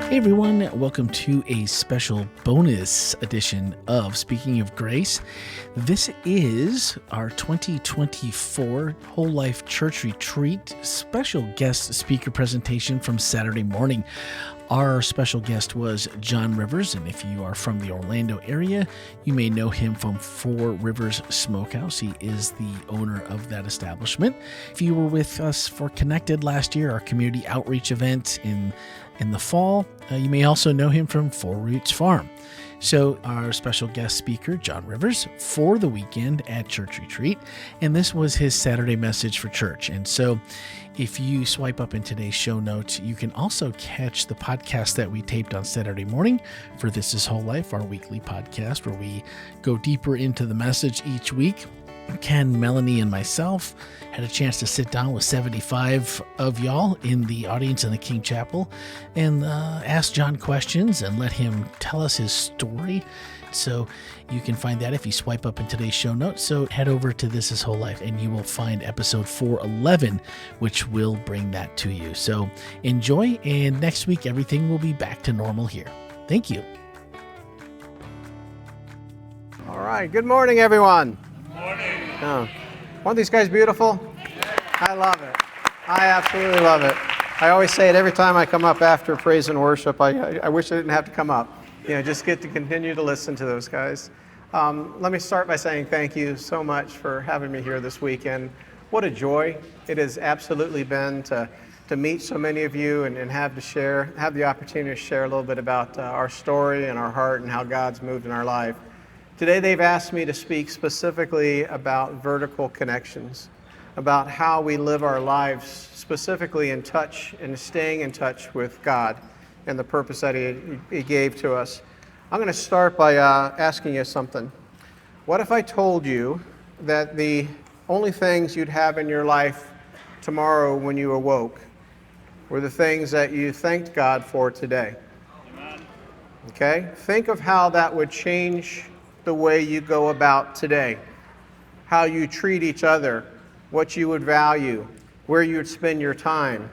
Hey everyone, welcome to a special bonus edition of Speaking of Grace. This is our 2024 WholeLife Church Retreat special guest speaker presentation from Saturday morning. Our special guest was John Rivers, and if you are from the Orlando area, you may know him from Four Rivers Smokehouse. He is the owner of that establishment. If you were with us for Connected last year, our community outreach event in the fall, you may also know him from Four Roots Farm. So our special guest speaker, John Rivers, for the weekend at Church Retreat, and this was his Saturday message for church. And so if you swipe up in today's show notes, you can also catch the podcast that we taped on Saturday morning for This is Whole Life, our weekly podcast where we go deeper into the message each week. Ken, Melanie, and myself had a chance to sit down with 75 of y'all in the audience in the King Chapel and ask John questions and let him tell us his story. So you can find that if you swipe up in today's show notes. So head over to This is Whole Life and you will find episode 411, which will bring that to you. So enjoy, and next week everything will be back to normal here. Thank you. All right. Good morning, everyone. Morning. Oh, aren't these guys beautiful? I love it. I absolutely love it. I always say it every time I come up after praise and worship. I wish I didn't have to come up. Just get to continue to listen to those guys. Let me start by saying thank you so much for having me here this weekend. What a joy it has absolutely been to meet so many of you and have the opportunity to share a little bit about our story and our heart and how God's moved in our life. Today they've asked me to speak specifically about vertical connections, about how we live our lives specifically in touch and staying in touch with God and the purpose that He gave to us. I'm going to start by asking you something. What if I told you that the only things you'd have in your life tomorrow when you awoke were the things that you thanked God for today? Amen. Okay? Think of how that would change the way you go about today, how you treat each other, what you would value, where you would spend your time.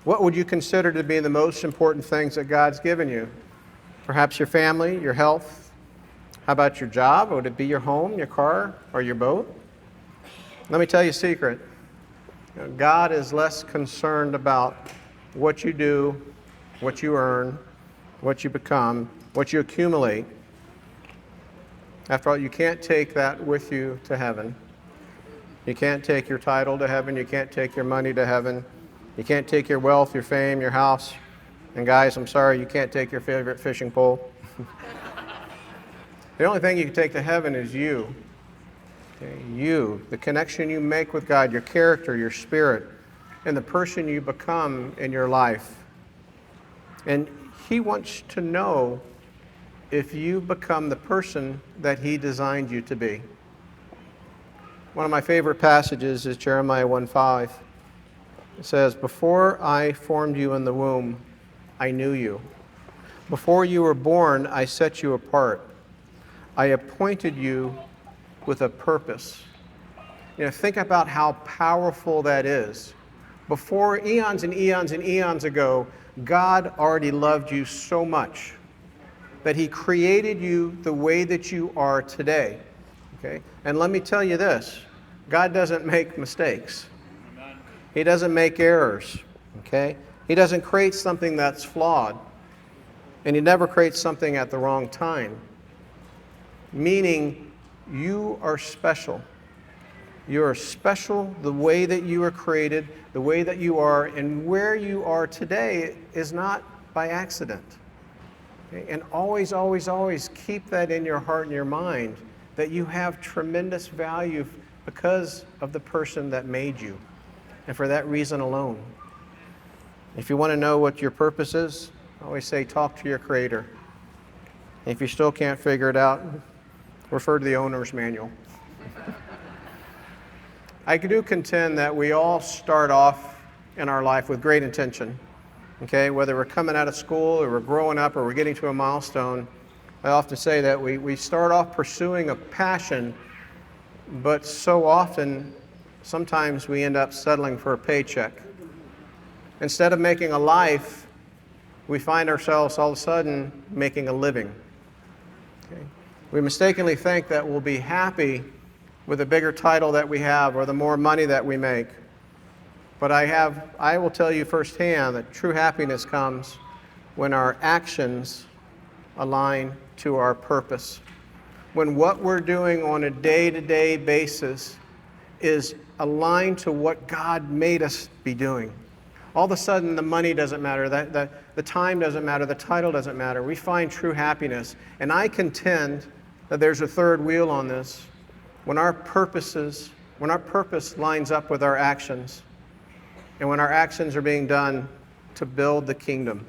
What would you consider to be the most important things that God's given you? Perhaps your family, your health. How about your job? Would it be your home, your car, or your boat? Let me tell you a secret. God is less concerned about what you do, what you earn, what you become, what you accumulate. After all, you can't take that with you to heaven. You can't take your title to heaven. You can't take your money to heaven. You can't take your wealth, your fame, your house. And guys, I'm sorry, you can't take your favorite fishing pole. The only thing you can take to heaven is you. Okay? You, the connection you make with God, your character, your spirit, and the person you become in your life. And He wants to know if you become the person that He designed you to be. One of my favorite passages is Jeremiah 1:5. It says, "Before I formed you in the womb, I knew you. Before you were born, I set you apart. I appointed you with a purpose." Think about how powerful that is. Before eons and eons and eons ago, God already loved you so much that He created you the way that you are today. Okay? And let me tell you this, God doesn't make mistakes. Amen. He doesn't make errors. Okay? He doesn't create something that's flawed. And He never creates something at the wrong time. Meaning, you are special. You are special the way that you were created, the way that you are, and where you are today is not by accident. And always, always, always keep that in your heart and your mind, that you have tremendous value because of the person that made you, and for that reason alone. If you want to know what your purpose is, I always say talk to your Creator. If you still can't figure it out, refer to the owner's manual. I do contend that we all start off in our life with great intention. Okay, whether we're coming out of school or we're growing up or we're getting to a milestone, I often say that we start off pursuing a passion, but so often, sometimes we end up settling for a paycheck. Instead of making a life we find ourselves all of a sudden making a living. Okay? We mistakenly think that we'll be happy with the bigger title that we have or the more money that we make. But I will tell you firsthand that true happiness comes when our actions align to our purpose. When what we're doing on a day-to-day basis is aligned to what God made us be doing. All of a sudden, the money doesn't matter, the time doesn't matter, the title doesn't matter. We find true happiness. And I contend that there's a third wheel on this. When our purpose lines up with our actions, and when our actions are being done to build the kingdom,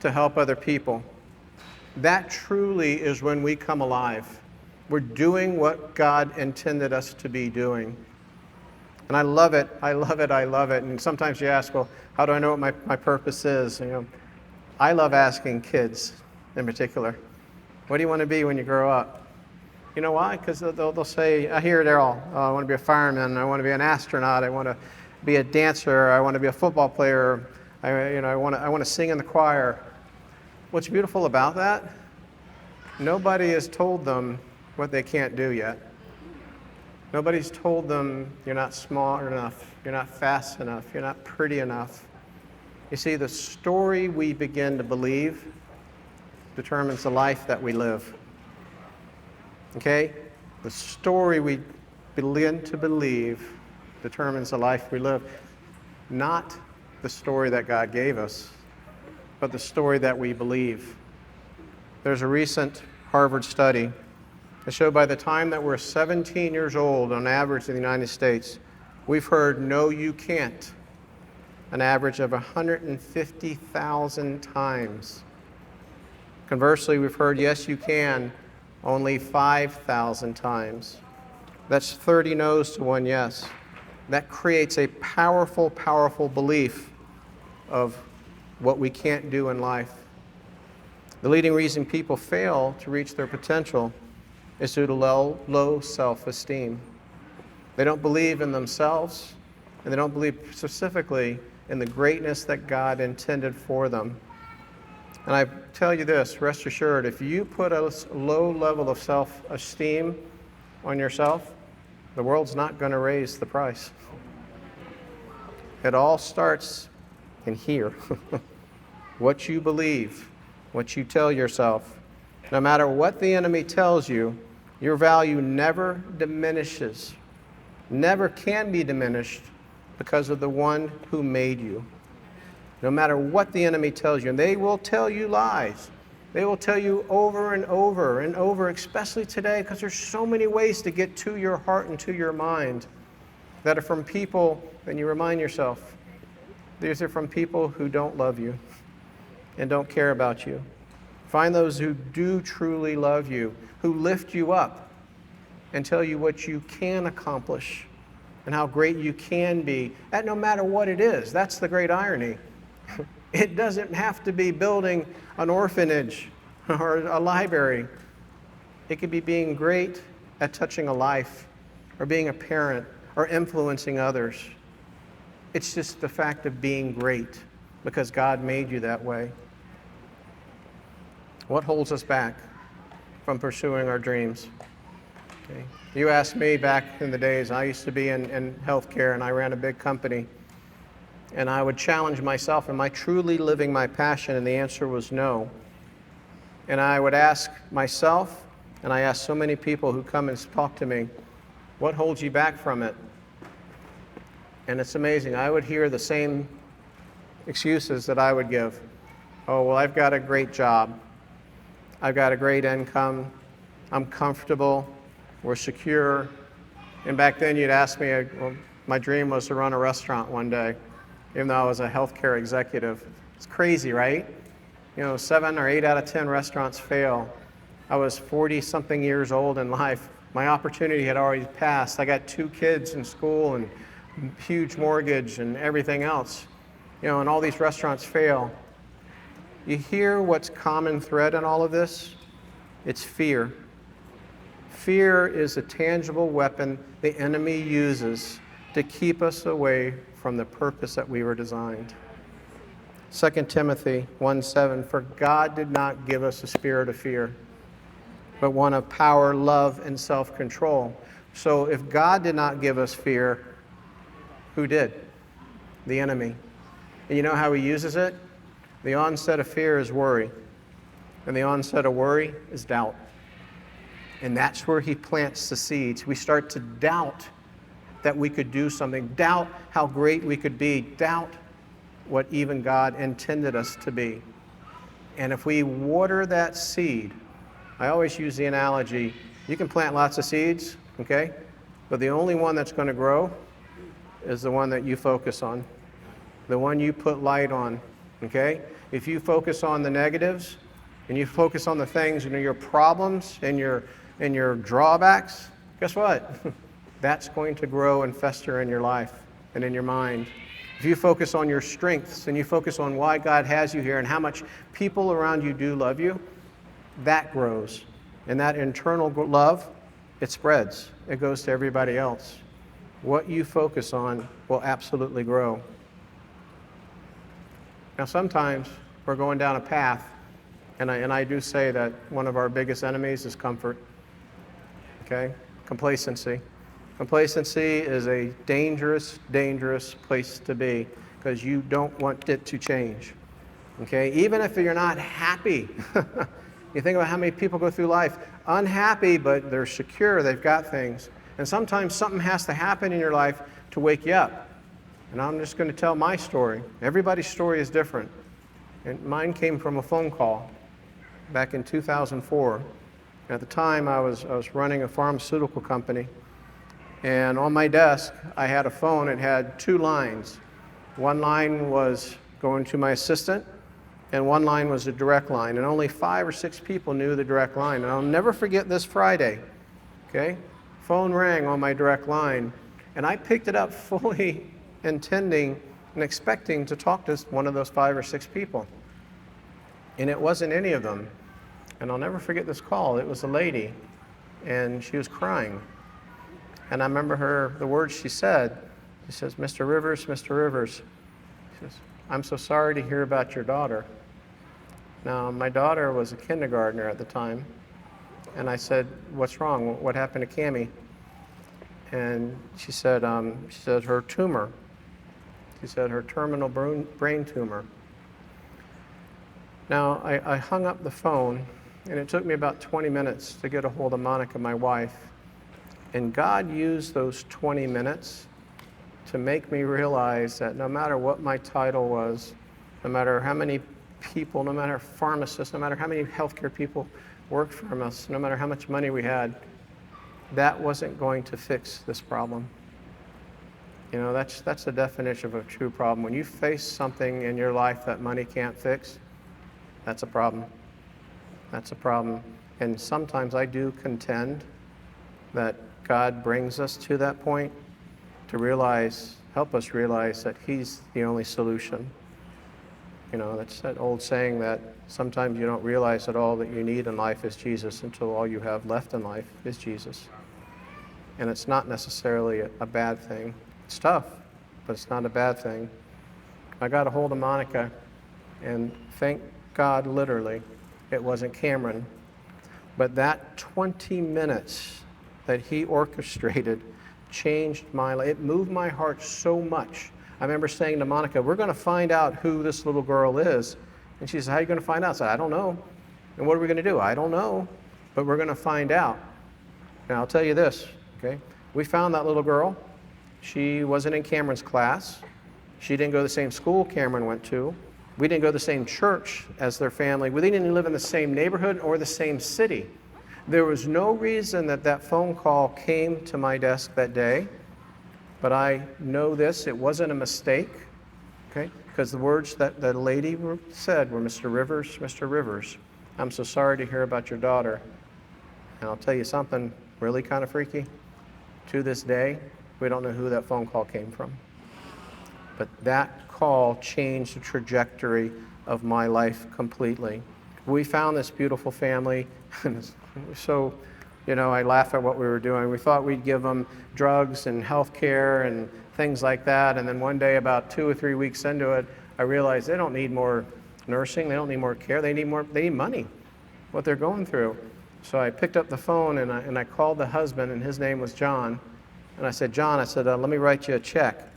to help other people, that truly is when we come alive. We're doing what God intended us to be doing. And I love it, I love it, I love it. And sometimes you ask, well, how do I know what my purpose is? I love asking kids in particular, what do you want to be when you grow up? You know why? Because they'll say, I hear it all. I want to be a fireman, I want to be an astronaut, I want to be a dancer, I want to be a football player, I want to sing in the choir. What's beautiful about that? Nobody has told them what they can't do yet. Nobody's told them you're not smart enough, you're not fast enough, you're not pretty enough. You see, the story we begin to believe determines the life that we live. Okay? The story we begin to believe determines the life we live. Not the story that God gave us, but the story that we believe. There's a recent Harvard study that showed by the time that we're 17 years old, on average in the United States, we've heard "no, you can't" an average of 150,000 times. Conversely, we've heard "yes, you can" only 5,000 times. That's 30 no's to 1 yes. That creates a powerful, powerful belief of what we can't do in life. The leading reason people fail to reach their potential is due to low self-esteem. They don't believe in themselves, and they don't believe specifically in the greatness that God intended for them. And I tell you this, rest assured, if you put a low level of self-esteem on yourself, the world's not going to raise the price. It all starts in here. What you believe, what you tell yourself. No matter what the enemy tells you, your value never diminishes, never can be diminished because of the one who made you. No matter what the enemy tells you, and they will tell you lies. They will tell you over and over and over, especially today, because there's so many ways to get to your heart and to your mind that are from people, and you remind yourself, these are from people who don't love you and don't care about you. Find those who do truly love you, who lift you up and tell you what you can accomplish and how great you can be, at no matter what it is. That's the great irony. It doesn't have to be building an orphanage or a library. It could be being great at touching a life or being a parent or influencing others. It's just the fact of being great because God made you that way. What holds us back from pursuing our dreams? Okay. You asked me back in the days, I used to be in healthcare and I ran a big company. And I would challenge myself, am I truly living my passion? And the answer was no. And I would ask myself, and I ask so many people who come and talk to me, what holds you back from it? And it's amazing. I would hear the same excuses that I would give. Oh, well, I've got a great job. I've got a great income. I'm comfortable. We're secure. And back then you'd ask me, well, my dream was to run a restaurant one day, even though I was a healthcare executive. It's crazy, right? 7 or 8 out of 10 restaurants fail. I was 40-something years old in life. My opportunity had already passed. I got 2 kids in school and huge mortgage and everything else. And all these restaurants fail. You hear what's common thread in all of this? It's fear. Fear is a tangible weapon the enemy uses to keep us away from the purpose that we were designed. 2 Timothy 1:7, for God did not give us a spirit of fear, but one of power, love, and self-control. So if God did not give us fear, who did? The enemy. And you know how he uses it? The onset of fear is worry, and the onset of worry is doubt. And that's where he plants the seeds. We start to doubt that we could do something, doubt how great we could be, doubt what even God intended us to be. And if we water that seed, I always use the analogy, you can plant lots of seeds, okay? But the only one that's going to grow is the one that you focus on, the one you put light on, okay? If you focus on the negatives and you focus on the things, your problems and your drawbacks, guess what? That's going to grow and fester in your life and in your mind. If you focus on your strengths and you focus on why God has you here and how much people around you do love you, that grows. And that internal love, it spreads. It goes to everybody else. What you focus on will absolutely grow. Now, sometimes we're going down a path, and I do say that one of our biggest enemies is comfort. Okay? Complacency. Complacency is a dangerous, dangerous place to be because you don't want it to change. Okay? Even if you're not happy. You think about how many people go through life unhappy, but they're secure, they've got things. And sometimes something has to happen in your life to wake you up. And I'm just going to tell my story. Everybody's story is different. And mine came from a phone call back in 2004. At the time, I was running a pharmaceutical company. And on my desk, I had a phone. It had two lines. One line was going to my assistant, and one line was a direct line. And only 5 or 6 people knew the direct line. And I'll never forget this Friday. Okay? Phone rang on my direct line, and I picked it up fully intending and expecting to talk to one of those 5 or 6 people. And it wasn't any of them. And I'll never forget this call. It was a lady, and she was crying. And I remember the words she said. She says, Mr. Rivers, Mr. Rivers. She says, I'm so sorry to hear about your daughter. Now, my daughter was a kindergartner at the time. And I said, what's wrong? What happened to Cammie? And she said her tumor. She said her terminal brain tumor. Now, I hung up the phone, and it took me about 20 minutes to get a hold of Monica, my wife. And God used those 20 minutes to make me realize that no matter what my title was, no matter how many people, no matter pharmacists, no matter how many healthcare people worked for us, no matter how much money we had, that wasn't going to fix this problem. You know, that's the definition of a true problem. When you face something in your life that money can't fix, that's a problem. That's a problem. And sometimes I do contend that God brings us to that point to help us realize that He's the only solution. You know, that's that old saying that sometimes you don't realize that all that you need in life is Jesus until all you have left in life is Jesus. And it's not necessarily a bad thing. It's tough, but it's not a bad thing. I got a hold of Monica, and thank God, literally, it wasn't Cameron. But that 20 minutes that he orchestrated changed my life. It moved my heart so much. I remember saying to Monica, we're going to find out who this little girl is. And she said, how are you going to find out? I said, I don't know. And what are we going to do? I don't know, but we're going to find out. Now, I'll tell you this, okay? We found that little girl. She wasn't in Cameron's class. She didn't go to the same school Cameron went to. We didn't go to the same church as their family. We didn't even live in the same neighborhood or the same city. There was no reason that phone call came to my desk that day, but I know this, it wasn't a mistake, okay? Because the words that the lady said were, Mr. Rivers, I'm so sorry to hear about your daughter. And I'll tell you something really kind of freaky. To this day, we don't know who that phone call came from. But that call changed the trajectory of my life completely. We found this beautiful family, and so, you know, I laugh at what we were doing. We thought we'd give them drugs and health care and things like that. And then one day, about 2 or 3 weeks into it, I realized they don't need more nursing, they don't need more care, they need money, what they're going through. So I picked up the phone and I called the husband, and his name was John. And I said, John, let me write you a check.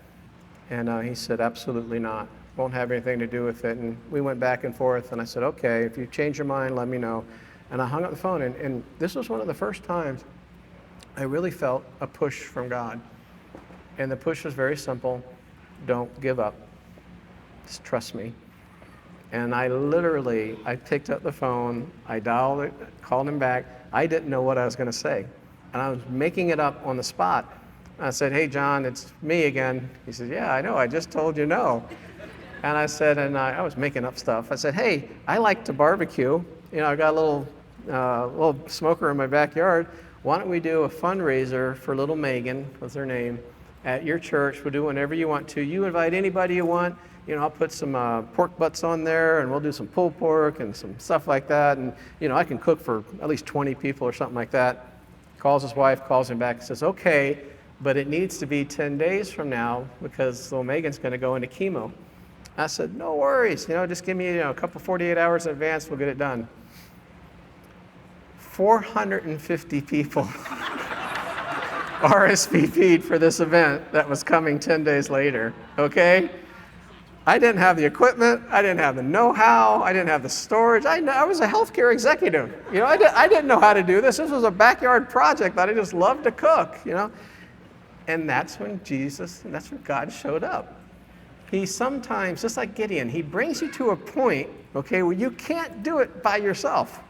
And he said, absolutely not. Won't have anything to do with it. And we went back and forth, and I said, okay, if you change your mind, let me know. And I hung up the phone, and this was one of the first times I really felt a push from God. And the push was very simple: don't give up. Just trust me. And I picked up the phone, I dialed it, called him back. I didn't know what I was going to say. And I was making it up on the spot. I said, hey, John, it's me again. He said, yeah, I know, I just told you no. And I said, I was making up stuff. I said, hey, I like to barbecue. I got a little smoker in my backyard. Why don't we do a fundraiser for little Megan, was her name, at your church? We'll do whenever you want to. You invite anybody you want. I'll put some pork butts on there, and we'll do some pulled pork and some stuff like that. And, I can cook for at least 20 people or something like that. Calls his wife, calls him back, and says, okay, but it needs to be 10 days from now because little Megan's going to go into chemo. I said, no worries. Just give me a couple 48 hours in advance, we'll get it done. 450 people RSVP'd for this event that was coming 10 days later, okay? I didn't have the equipment, I didn't have the know-how, I didn't have the storage. I was a healthcare executive. I didn't know how to do this. This was a backyard project that I just loved to cook, And that's when God showed up. He sometimes, just like Gideon, he brings you to a point, okay, where you can't do it by yourself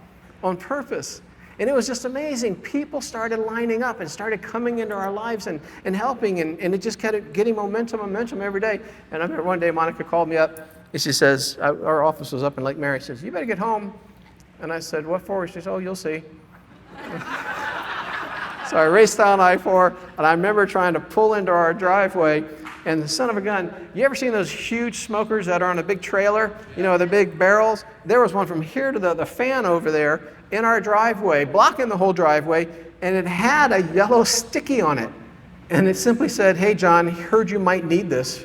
on purpose. And it was just amazing. People started lining up and started coming into our lives and helping, and it just kept getting momentum every day. And I remember one day Monica called me up, and she says, our office was up in Lake Mary. She says, you better get home. And I said, what for? She says, oh, you'll see. So I raced down I-4, and I remember trying to pull into our driveway, and the son of a gun, you ever seen those huge smokers that are on a big trailer? The big barrels? There was one from here to the fan over there in our driveway, blocking the whole driveway, and it had a yellow sticky on it. And it simply said, hey, John, heard you might need this.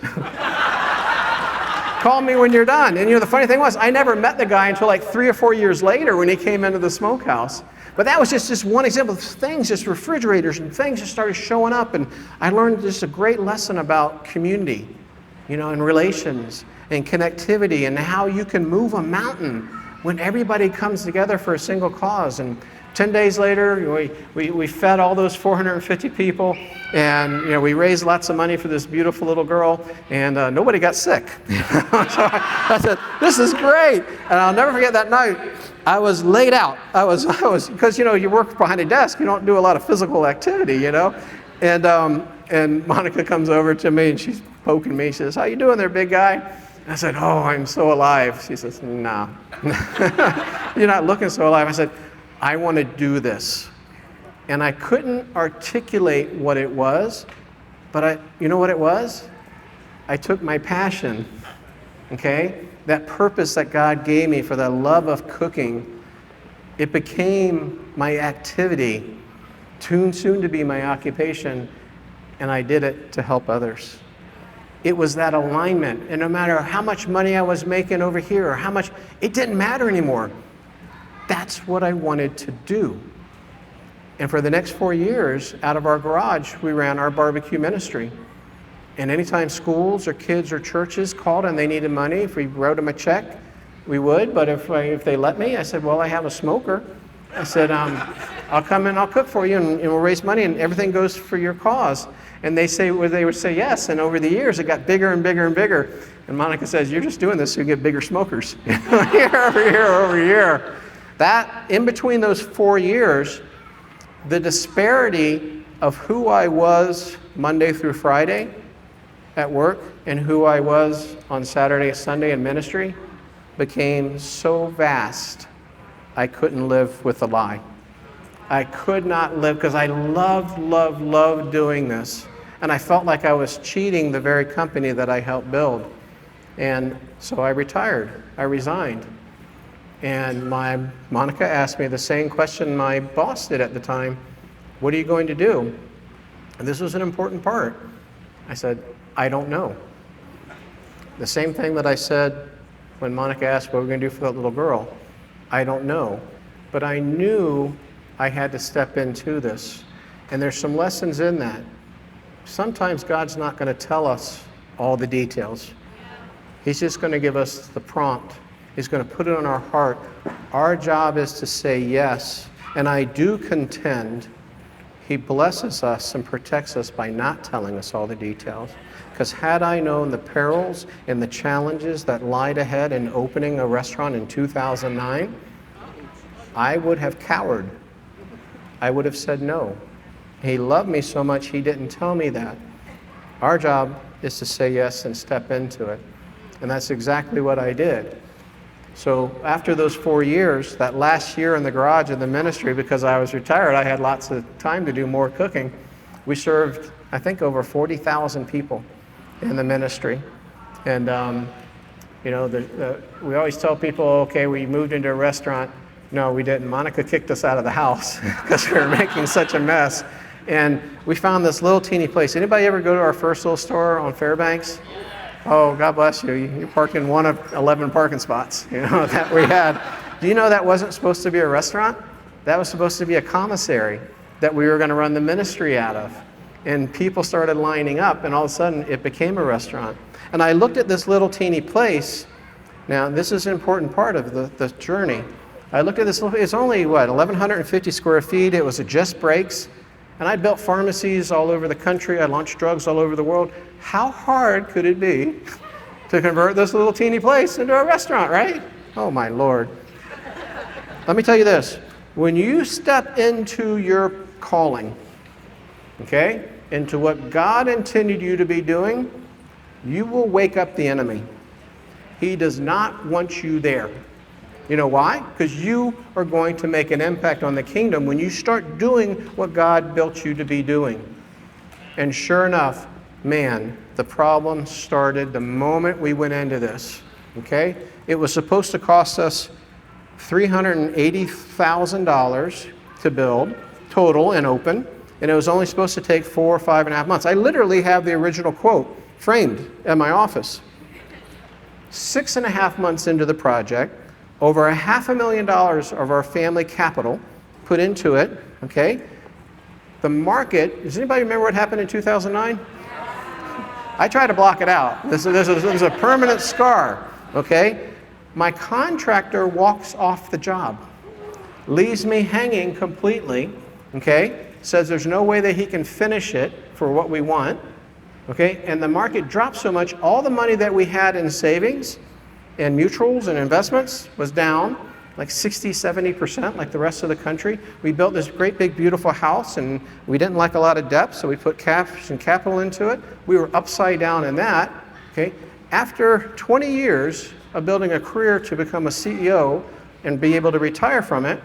Call me when you're done. And the funny thing was, I never met the guy until like 3 or 4 years later when he came into the smokehouse. But that was just one example of things, just refrigerators and things just started showing up. And I learned just a great lesson about community, and relations and connectivity and how you can move a mountain when everybody comes together for a single cause. And 10 days later, we fed all those 450 people, and we raised lots of money for this beautiful little girl, and nobody got sick. So I said, this is great. And I'll never forget that night. I was laid out. I was because you work behind a desk, you don't do a lot of physical activity, And Monica comes over to me and she's poking me. She says, how you doing there, big guy? I said, oh, I'm so alive. She says, no, you're not looking so alive. I said, I want to do this. And I couldn't articulate what it was, but you know what it was? I took my passion, okay? That purpose that God gave me for the love of cooking, it became my activity, soon to be my occupation, and I did it to help others. It was that alignment, and no matter how much money I was making over here or how much, it didn't matter anymore. That's what I wanted to do. And for the next 4 years, out of our garage, we ran our barbecue ministry. And anytime schools or kids or churches called and they needed money, if we wrote them a check, we would. But if they let me, I said, well, I have a smoker. I said, I'll come in, I'll cook for you, and we'll raise money, and everything goes for your cause. And they would say yes. And over the years, it got bigger and bigger and bigger. And Monica says, you're just doing this so you get bigger smokers. Year over year. That, in between those 4 years, the disparity of who I was Monday through Friday at work and who I was on Saturday and Sunday in ministry became so vast, I couldn't live with a lie. I could not live because I loved doing this. And I felt like I was cheating the very company that I helped build. And so I retired. I resigned. And Monica asked me the same question my boss did at the time. What are you going to do? And this was an important part. I said, I don't know. The same thing that I said when Monica asked what we're going to do for that little girl. I don't know. But I knew I had to step into this. And there's some lessons in that. Sometimes God's not going to tell us all the details. He's just going to give us the prompt. He's going to put it on our heart. Our job is to say yes. And I do contend He blesses us and protects us by not telling us all the details. Because had I known the perils and the challenges that lied ahead in opening a restaurant in 2009, I would have cowered. I would have said no. He loved me so much He didn't tell me that. Our job is to say yes and step into it. And that's exactly what I did. So after those 4 years, that last year in the garage of the ministry, because I was retired, I had lots of time to do more cooking. We served, I think, over 40,000 people in the ministry. And, you know, we always tell people, okay, we moved into a restaurant. No, we didn't. Monica kicked us out of the house because we were making such a mess. And we found this little teeny place. Anybody ever go to our first little store on Fairbanks? Oh, God bless you. You parked in one of 11 parking spots, you know, that we had. Do you know that wasn't supposed to be a restaurant? That was supposed to be a commissary that we were going to run the ministry out of. And people started lining up, and all of a sudden it became a restaurant. And I looked at this little teeny place. Now, this is an important part of the journey. I looked at this little, it's only, 1,150 square feet. It was a Just Breaks. And I built pharmacies all over the country. I launched drugs all over the world. How hard could it be to convert this little teeny place into a restaurant, right? Oh, my Lord. Let me tell you this. When you step into your calling, okay, into what God intended you to be doing, you will wake up the enemy. He does not want you there. You know why? Because you are going to make an impact on the kingdom when you start doing what God built you to be doing. And sure enough, man, the problem started the moment we went into this. Okay? It was supposed to cost us $380,000 to build, total and open, and it was only supposed to take 4 or 5.5 months. I literally have the original quote framed at my office. 6.5 months into the project, over $500,000 of our family capital put into it, okay? The market, does anybody remember what happened in 2009? I try to block it out. This is a permanent scar, okay? My contractor walks off the job, leaves me hanging completely, okay? Says there's no way that he can finish it for what we want, okay? And the market dropped so much, all the money that we had in savings and mutuals and investments was down like 60-70%, like the rest of the country. We built this great big beautiful house, and we didn't like a lot of depth, so we put cash and capital into it. We were upside down in that. Okay, after 20 years of building a career to become a CEO and be able to retire from it,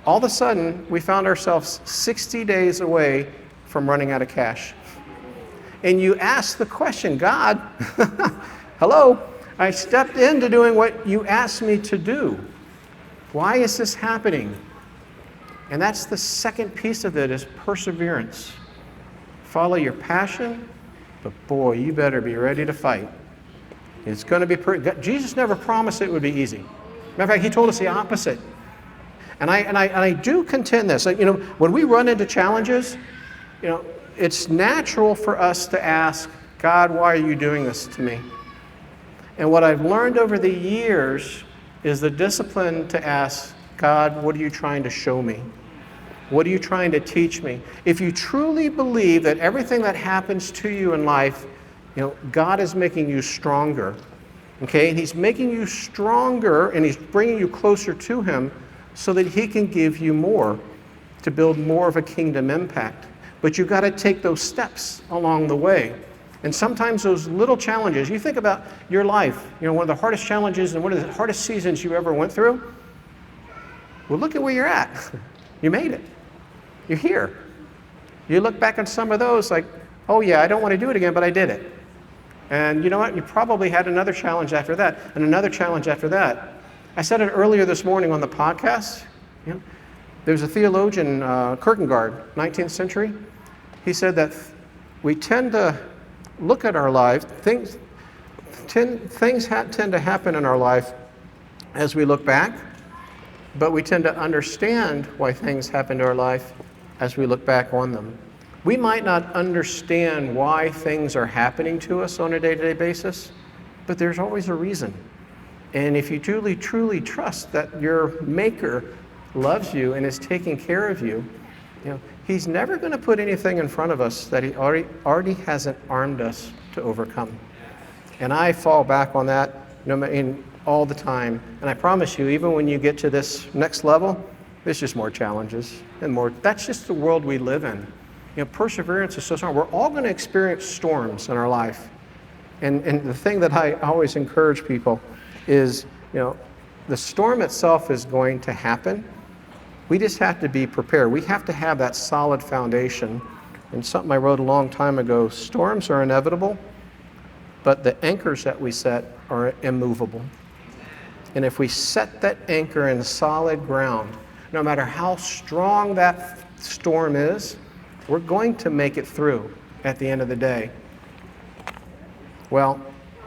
all of a sudden we found ourselves 60 days away from running out of cash. And you ask the question, God, hello? I stepped into doing what you asked me to do. Why is this happening? And that's the second piece of it, is perseverance. Follow your passion, but boy, you better be ready to fight. It's going to be, Jesus never promised it would be easy. Matter of fact, He told us the opposite. And I do contend this. You know, when we run into challenges, you know, it's natural for us to ask, God, why are you doing this to me? And what I've learned over the years is the discipline to ask, God, what are you trying to show me? What are you trying to teach me? If you truly believe that everything that happens to you in life, you know, God is making you stronger, okay? And He's making you stronger, and He's bringing you closer to Him so that He can give you more, to build more of a kingdom impact. But you've got to take those steps along the way. And sometimes those little challenges, you think about your life, you know, one of the hardest challenges and one of the hardest seasons you ever went through. Well, look at where you're at. You made it. You're here. You look back on some of those like, oh yeah, I don't want to do it again, but I did it. And you know what? You probably had another challenge after that, and another challenge after that. I said it earlier this morning on the podcast. You know, there's a theologian, Kierkegaard, 19th century. He said that we tend to look at our life, things tend to happen in our life as we look back, but we tend to understand why things happen to our life as we look back on them. We might not understand why things are happening to us on a day-to-day basis, but there's always a reason. And if you truly trust that your Maker loves you and is taking care of you, He's never going to put anything in front of us that He already hasn't armed us to overcome. And I fall back on that all the time. And I promise you, even when you get to this next level, there's just more challenges and more. That's just the world we live in. Perseverance is so strong. We're all going to experience storms in our life. And the thing that I always encourage people is, the storm itself is going to happen. We just have to be prepared. We have to have that solid foundation. And something I wrote a long time ago, storms are inevitable, but the anchors that we set are immovable. And if we set that anchor in solid ground, no matter how strong that storm is, we're going to make it through at the end of the day. Well,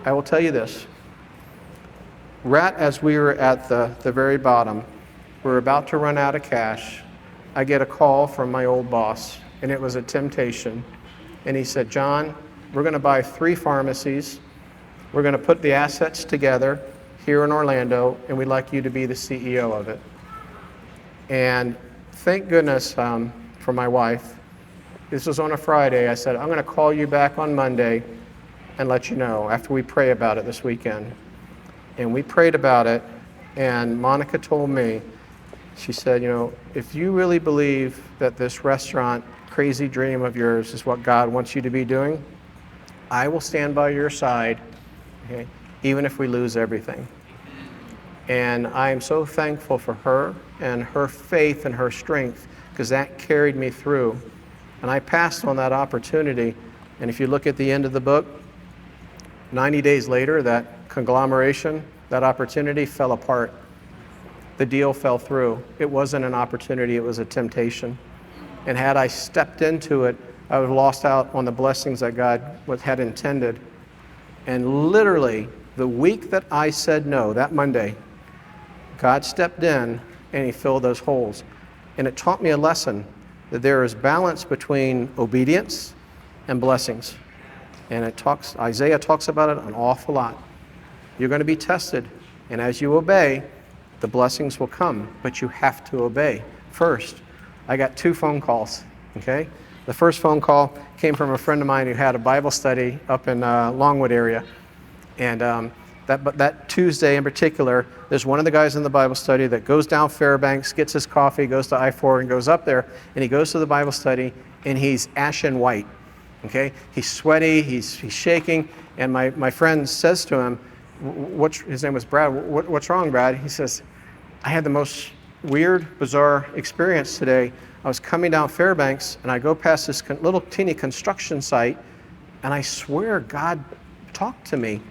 I will tell you this. Right as we were at the very bottom, we're about to run out of cash. I get a call from my old boss, and it was a temptation. And he said, John, we're going to buy 3 pharmacies. We're going to put the assets together here in Orlando, and we'd like you to be the CEO of it. And thank goodness for my wife. This was on a Friday. I said, I'm going to call you back on Monday and let you know after we pray about it this weekend. And we prayed about it, and Monica told me, she said, if you really believe that this restaurant crazy dream of yours is what God wants you to be doing, I will stand by your side, okay, even if we lose everything. And I am so thankful for her and her faith and her strength, because that carried me through. And I passed on that opportunity. And if you look at the end of the book, 90 days later, that conglomeration, that opportunity fell apart. The deal fell through. It wasn't an opportunity, it was a temptation. And had I stepped into it, I would have lost out on the blessings that God had intended. And literally, the week that I said no, that Monday, God stepped in and He filled those holes. And it taught me a lesson that there is balance between obedience and blessings. And Isaiah talks about it an awful lot. You're going to be tested, and as you obey, the blessings will come, but you have to obey. First, I got 2 phone calls, okay? The first phone call came from a friend of mine who had a Bible study up in Longwood area. And that Tuesday in particular, there's one of the guys in the Bible study that goes down Fairbanks, gets his coffee, goes to I-4 and goes up there, and he goes to the Bible study, and he's ashen white, okay? He's sweaty, he's shaking, and my friend says to him, his name was Brad, what's wrong, Brad? He says, I had the most weird, bizarre experience today. I was coming down Fairbanks, and I go past this little teeny construction site, and I swear God talked to me,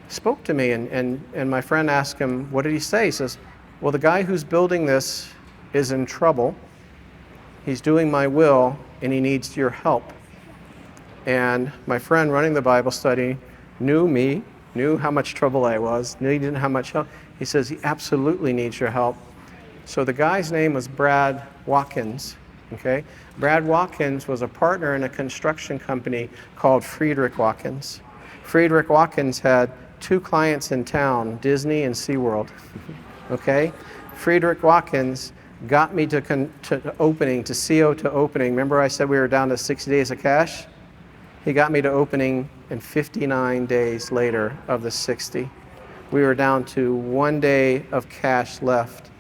spoke to me, and my friend asked him, what did he say? He says, well, the guy who's building this is in trouble. He's doing my will, and he needs your help. And my friend running the Bible study knew me, knew how much trouble I was, knew he didn't have much help. He says he absolutely needs your help. So the guy's name was Brad Watkins, okay? Brad Watkins was a partner in a construction company called Friedrich Watkins. Friedrich Watkins had 2 clients in town, Disney and SeaWorld, okay? Friedrich Watkins got me to opening, to CO to opening. Remember I said we were down to 60 days of cash? He got me to opening in 59 days later of the 60. We were down to 1 day of cash left.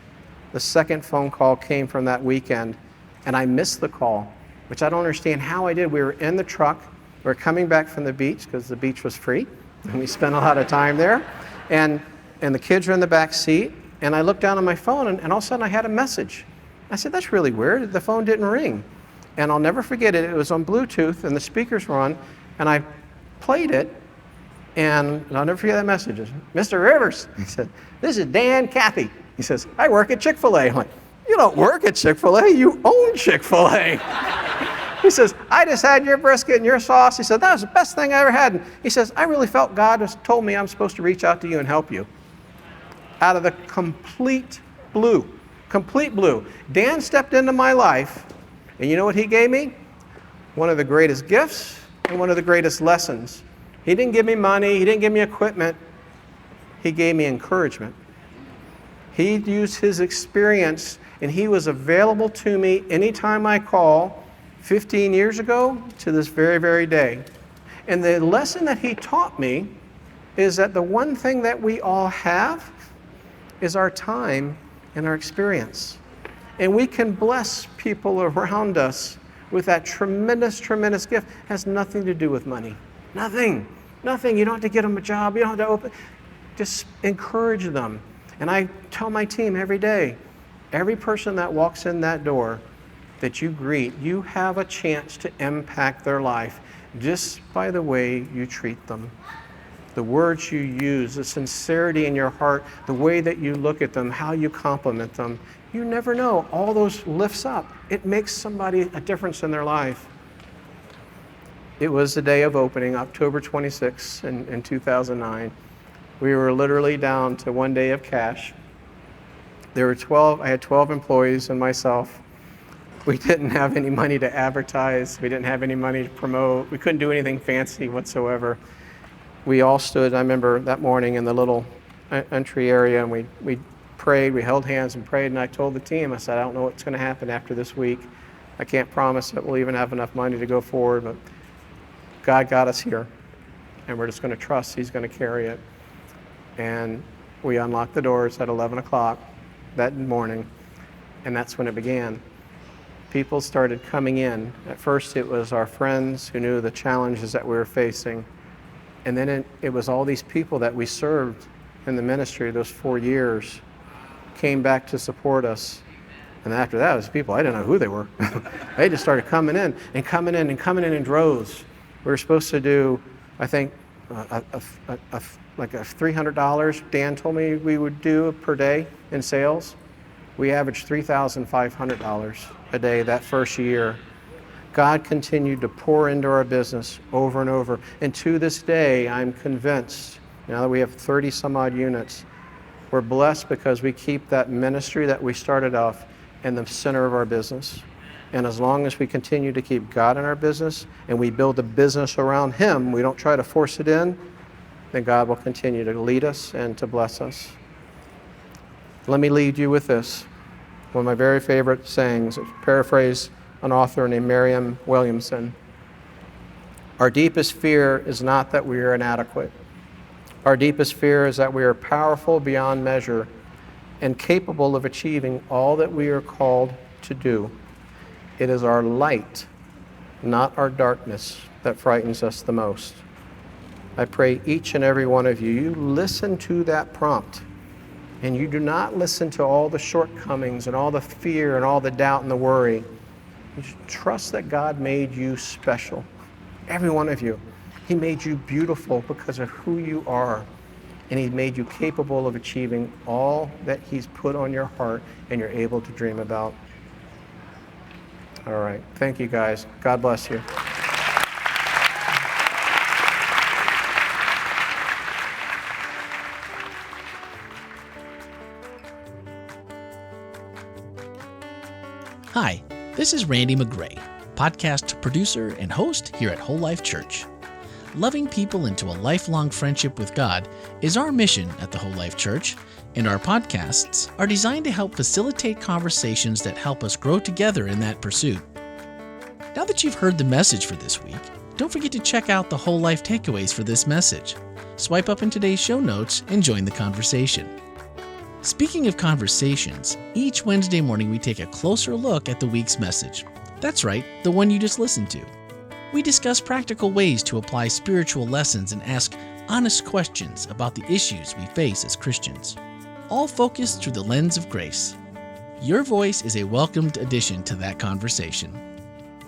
The second phone call came from that weekend, and I missed the call, which I don't understand how I did. We were in the truck. We were coming back from the beach because the beach was free, and we spent a lot of time there. And the kids were in the back seat, and I looked down on my phone, and all of a sudden I had a message. I said, that's really weird. The phone didn't ring. And I'll never forget it. It was on Bluetooth, and the speakers were on, and I played it, and I'll never forget that message. Mr. Rivers, he said, this is Dan Cathy. He says, I work at Chick-fil-A. I'm like, you don't work at Chick-fil-A, you own Chick-fil-A. He says, I just had your brisket and your sauce. He said, that was the best thing I ever had. And he says, I really felt God told me I'm supposed to reach out to you and help you. Out of the complete blue. Dan stepped into my life, and you know what he gave me? One of the greatest gifts and one of the greatest lessons. He didn't give me money. He didn't give me equipment. He gave me encouragement. He used his experience, and he was available to me anytime I call, 15 years ago to this very, very day. And the lesson that he taught me is that the one thing that we all have is our time and our experience. And we can bless people around us with that tremendous, tremendous gift. It has nothing to do with money. Nothing. You don't have to get them a job. You don't have to open. Just encourage them. And I tell my team every day, every person that walks in that door that you greet, you have a chance to impact their life just by the way you treat them. The words you use, the sincerity in your heart, the way that you look at them, how you compliment them. You never know. All those lifts up. It makes somebody a difference in their life. It was the day of opening, October 26th in 2009. We were literally down to one day of cash. There were I had 12 employees and myself. We didn't have any money to advertise. We didn't have any money to promote. We couldn't do anything fancy whatsoever. We all stood, I remember that morning, in the little entry area, and we prayed, we held hands and prayed, and I told the team, I said, I don't know what's going to happen after this week. I can't promise that we'll even have enough money to go forward, but God got us here, and we're just going to trust He's going to carry it. And we unlocked the doors at 11 o'clock that morning, and that's when it began. People started coming in. At first it was our friends who knew the challenges that we were facing, and then it was all these people that we served in the ministry those 4 years came back to support us. And after that, it was people, I didn't know who they were. They just started coming in in droves. We were supposed to do, I think, like a $300 Dan told me we would do per day in sales. We averaged $3,500 a day that first year. God continued to pour into our business over and over. And to this day, I'm convinced, now that we have 30 some odd units, we're blessed because we keep that ministry that we started off in the center of our business. And as long as we continue to keep God in our business and we build a business around Him, we don't try to force it in, then God will continue to lead us and to bless us. Let me leave you with this. One of my very favorite sayings, paraphrase an author named Marianne Williamson. Our deepest fear is not that we are inadequate. Our deepest fear is that we are powerful beyond measure and capable of achieving all that we are called to do. It is our light, not our darkness, that frightens us the most. I pray each and every one of you listen to that prompt, and you do not listen to all the shortcomings and all the fear and all the doubt and the worry. You trust that God made you special, every one of you. He made you beautiful because of who you are, and He made you capable of achieving all that He's put on your heart and you're able to dream about. All right. Thank you, guys. God bless you. Hi, this is Randy McGray, podcast producer and host here at WholeLife Church. Loving people into a lifelong friendship with God is our mission at the WholeLife Church, and our podcasts are designed to help facilitate conversations that help us grow together in that pursuit. Now that you've heard the message for this week, don't forget to check out the WholeLife takeaways for this message. Swipe up in today's show notes and join the conversation. Speaking of conversations, each Wednesday morning we take a closer look at the week's message. That's right, the one you just listened to. We discuss practical ways to apply spiritual lessons and ask honest questions about the issues we face as Christians, all focused through the lens of grace. Your voice is a welcomed addition to that conversation.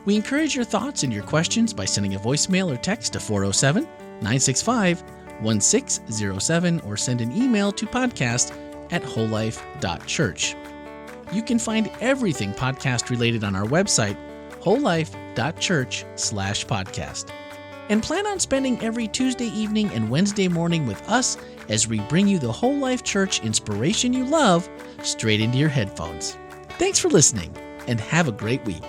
We encourage your thoughts and your questions by sending a voicemail or text to 407-965-1607 or send an email to podcast@wholelife.church. You can find everything podcast related on our website, wholelife.church/podcast. And plan on spending every Tuesday evening and Wednesday morning with us as we bring you the Whole Life Church inspiration you love straight into your headphones. Thanks for listening, and have a great week.